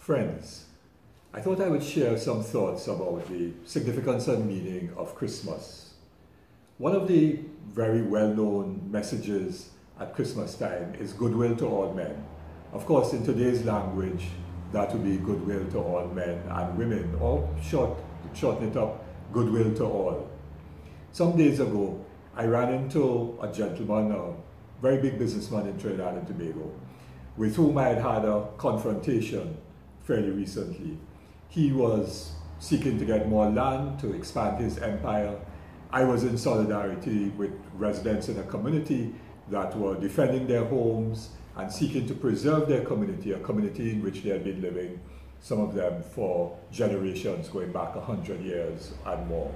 Friends, I thought I would share some thoughts about the significance and meaning of Christmas. One of the very well-known messages at Christmas time is goodwill to all men. Of course, in today's language, that would be goodwill to all men and women, or shorten it up, goodwill to all. Some days ago, I ran into a gentleman, a very big businessman in Trinidad and Tobago, with whom I had had a confrontation fairly recently. He was seeking to get more land to expand his empire. I was in solidarity with residents in a community that were defending their homes and seeking to preserve their community, a community in which they had been living, some of them for generations, going back 100 years and more.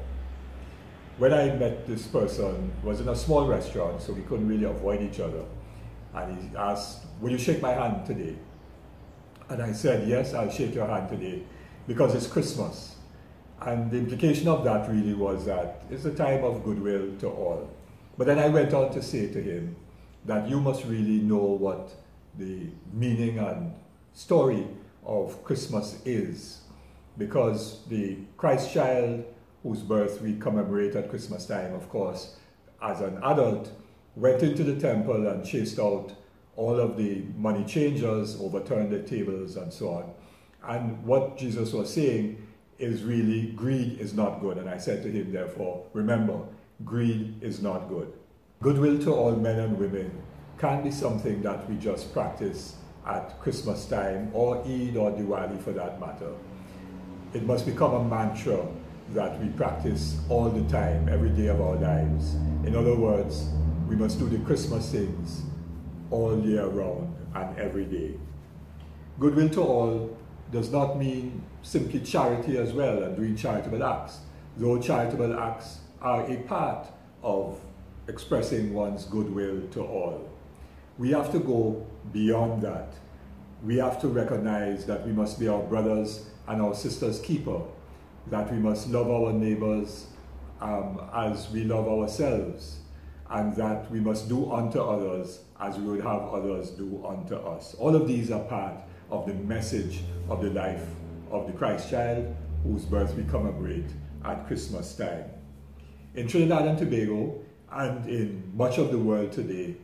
When I met this person, it was in a small restaurant, so we couldn't really avoid each other. And he asked, "Will you shake my hand today?" And I said, "Yes, I'll shake your hand today because it's Christmas." And the implication of that really was that it's a time of goodwill to all. But then I went on to say to him that you must really know what the meaning and story of Christmas is, because the Christ child, whose birth we commemorate at Christmas time, of course, as an adult, went into the temple and chased out all of the money changers, overturned their tables and so on. And what Jesus was saying is really, greed is not good. And I said to him, therefore, remember, greed is not good. Goodwill to all men and women can be something that we just practice at Christmas time, or Eid or Diwali for that matter. It must become a mantra that we practice all the time, every day of our lives. In other words, we must do the Christmas things all year round and every day. Goodwill to all does not mean simply charity as well and doing charitable acts, though charitable acts are a part of expressing one's goodwill to all. We have to go beyond that. We have to recognize that we must be our brothers and our sisters' keeper, that we must love our neighbors as we love ourselves, and that we must do unto others as we would have others do unto us. All of these are part of the message of the life of the Christ child, whose birth we commemorate at Christmas time. In Trinidad and Tobago, and in much of the world today,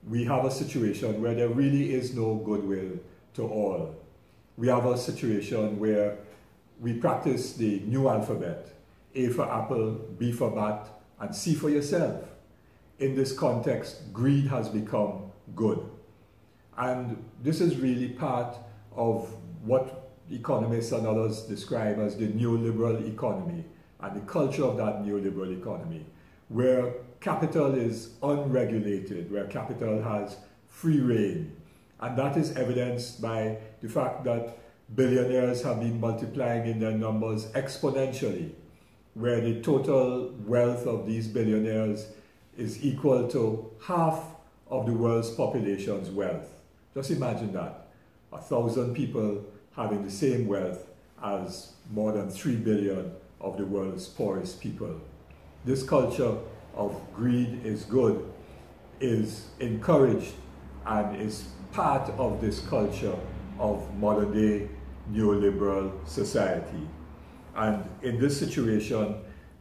we have a situation where there really is no goodwill to all. We have a situation where we practice the new alphabet, A for apple, B for bat, and C for yourself. In this context, greed has become good. And this is really part of what economists and others describe as the neoliberal economy and the culture of that neoliberal economy, where capital is unregulated, where capital has free reign. And that is evidenced by the fact that billionaires have been multiplying in their numbers exponentially, where the total wealth of these billionaires is equal to half of the world's population's wealth. Just imagine that, 1,000 people having the same wealth as more than 3 billion of the world's poorest people. This culture of greed is good is encouraged and is part of this culture of modern day neoliberal society. And in this situation,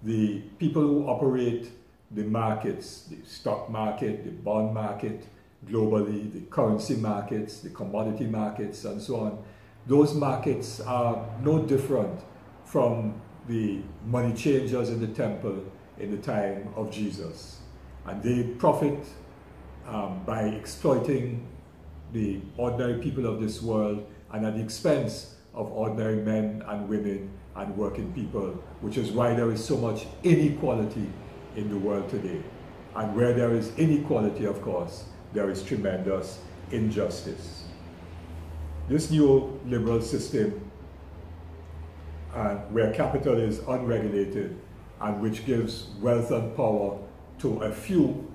the people who operate the markets, the stock market, the bond market, globally, the currency markets, the commodity markets, and so on, those markets are no different from the money changers in the temple in the time of Jesus. And they profit by exploiting the ordinary people of this world and at the expense of ordinary men and women and working people, which is why there is so much inequality in the world today. And where there is inequality, of course, there is tremendous injustice. This neoliberal system, where capital is unregulated and which gives wealth and power to a few,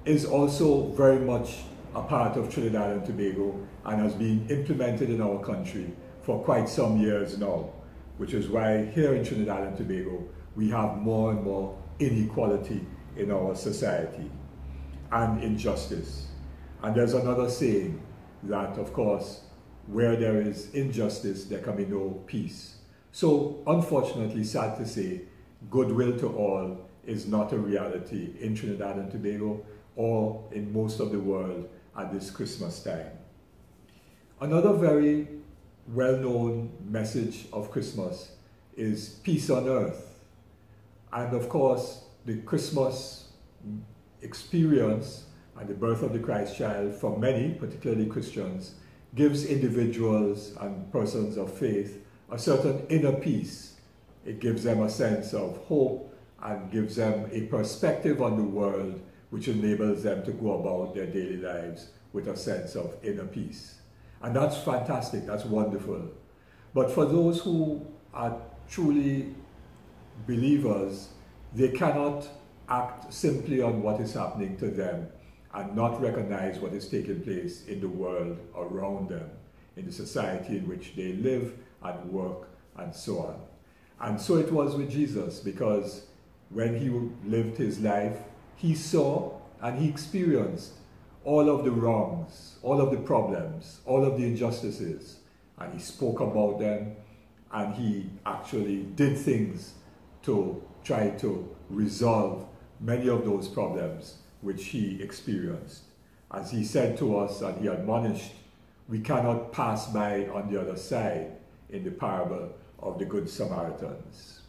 is also very much a part of Trinidad and Tobago and has been implemented in our country for quite some years now, which is why here in Trinidad and Tobago we have more and more inequality in our society and injustice. And there's another saying that, of course, where there is injustice, there can be no peace. So, unfortunately, sad to say, goodwill to all is not a reality in Trinidad and Tobago or in most of the world at this Christmas time. Another very well-known message of Christmas is peace on earth. And of course, the Christmas experience and the birth of the Christ child, for many, particularly Christians, gives individuals and persons of faith a certain inner peace. It gives them a sense of hope and gives them a perspective on the world which enables them to go about their daily lives with a sense of inner peace. And that's fantastic, that's wonderful. But for those who are truly believers, they cannot act simply on what is happening to them and not recognize what is taking place in the world around them, in the society in which they live and work and so on. And so it was with Jesus, because when he lived his life, he saw and he experienced all of the wrongs, all of the problems, all of the injustices, and he spoke about them, and he actually did things to try to resolve many of those problems which he experienced. As he said to us and he admonished, we cannot pass by on the other side in the parable of the Good Samaritans.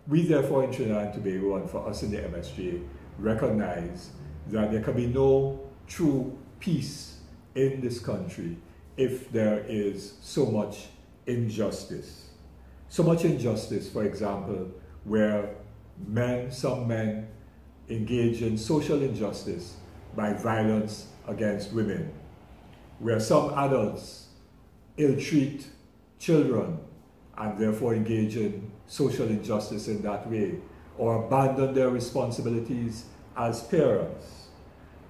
We therefore in Trinidad and Tobago, and for us in the MSJ, recognize that there can be no true peace in this country if there is so much injustice. So much injustice, for example, where some men engage in social injustice by violence against women, where some adults ill-treat children and therefore engage in social injustice in that way, or abandon their responsibilities as parents.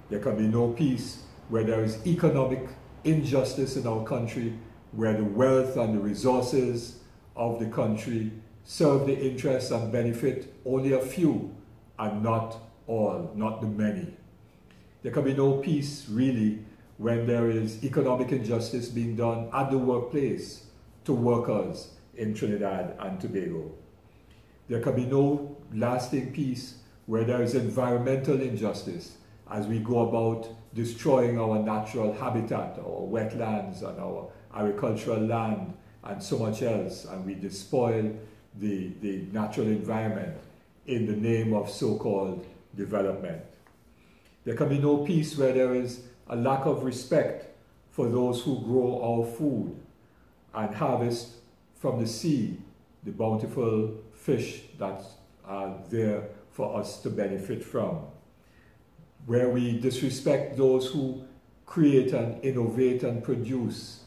There can be no peace where there is economic injustice in our country, where the wealth and the resources of the country serve the interests and benefit only a few and not all, not the many. There can be no peace really when there is economic injustice being done at the workplace to workers in Trinidad and Tobago. There can be no lasting peace where there is environmental injustice as we go about destroying our natural habitat, our wetlands and our agricultural land and so much else, and we despoil the natural environment in the name of so-called development. There can be no peace where there is a lack of respect for those who grow our food and harvest from the sea the bountiful fish that are there for us to benefit from. Where we disrespect those who create and innovate and produce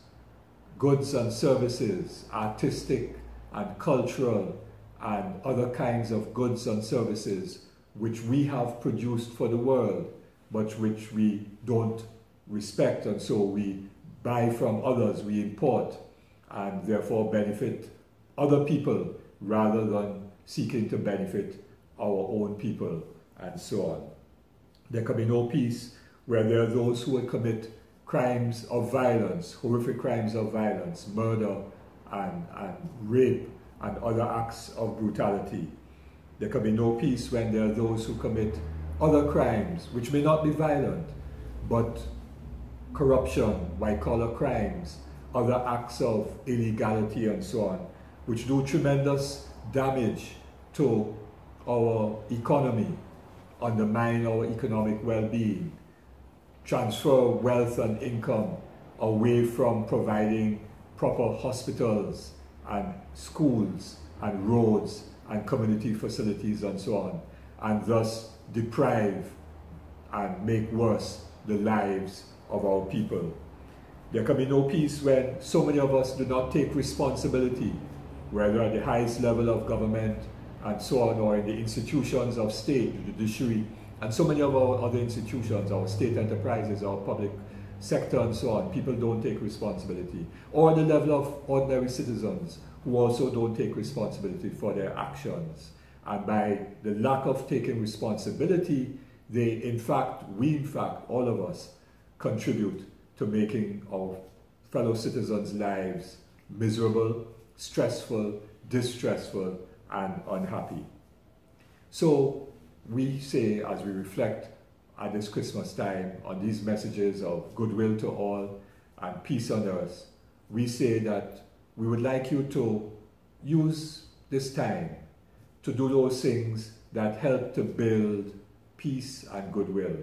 goods and services, artistic and cultural and other kinds of goods and services which we have produced for the world, but which we don't respect, and so we buy from others, we import, and therefore benefit other people rather than seeking to benefit our own people, and so on. There can be no peace where there are those who will commit crimes of violence, horrific crimes of violence, murder and rape and other acts of brutality. There can be no peace when there are those who commit other crimes, which may not be violent, but corruption, white-collar crimes, other acts of illegality and so on, which do tremendous damage to our economy, undermine our economic well-being, transfer wealth and income away from providing proper hospitals and schools and roads and community facilities and so on, and thus deprive and make worse the lives of our people. There can be no peace when so many of us do not take responsibility, whether at the highest level of government and so on, or in the institutions of state, the judiciary, and so many of our other institutions, our state enterprises, our public sector and so on. People don't take responsibility. Or at the level of ordinary citizens who also don't take responsibility for their actions. And by the lack of taking responsibility, we in fact, all of us, contribute to making our fellow citizens' lives miserable, stressful, distressful, and unhappy. So we say, as we reflect at this Christmas time on these messages of goodwill to all and peace on earth, we say that we would like you to use this time to do those things that help to build peace and goodwill.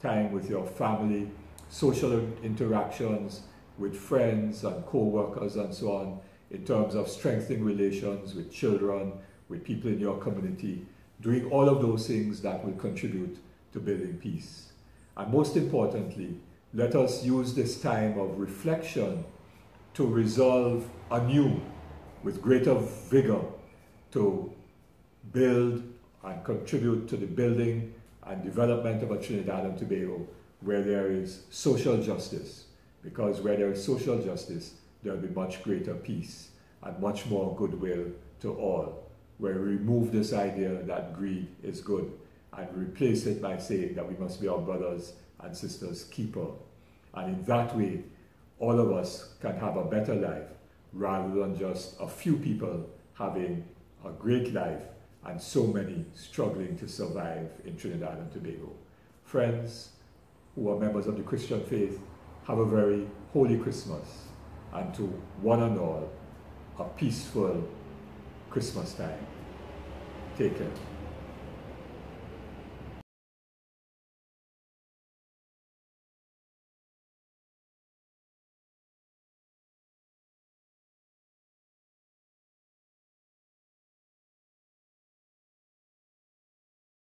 Time with your family, social interactions with friends and co-workers and so on, in terms of strengthening relations with children, with people in your community, doing all of those things that will contribute to building peace. And most importantly, let us use this time of reflection to resolve anew with greater vigor to build and contribute to the building and development of a Trinidad and Tobago where there is social justice. Because where there is social justice, there will be much greater peace and much more goodwill to all. Where we remove this idea that greed is good and replace it by saying that we must be our brothers and sisters' keeper. And in that way, all of us can have a better life rather than just a few people having a great life and so many struggling to survive in Trinidad and Tobago. Friends who are members of the Christian faith, have a very holy Christmas, and to one and all, a peaceful Christmas time. Take care.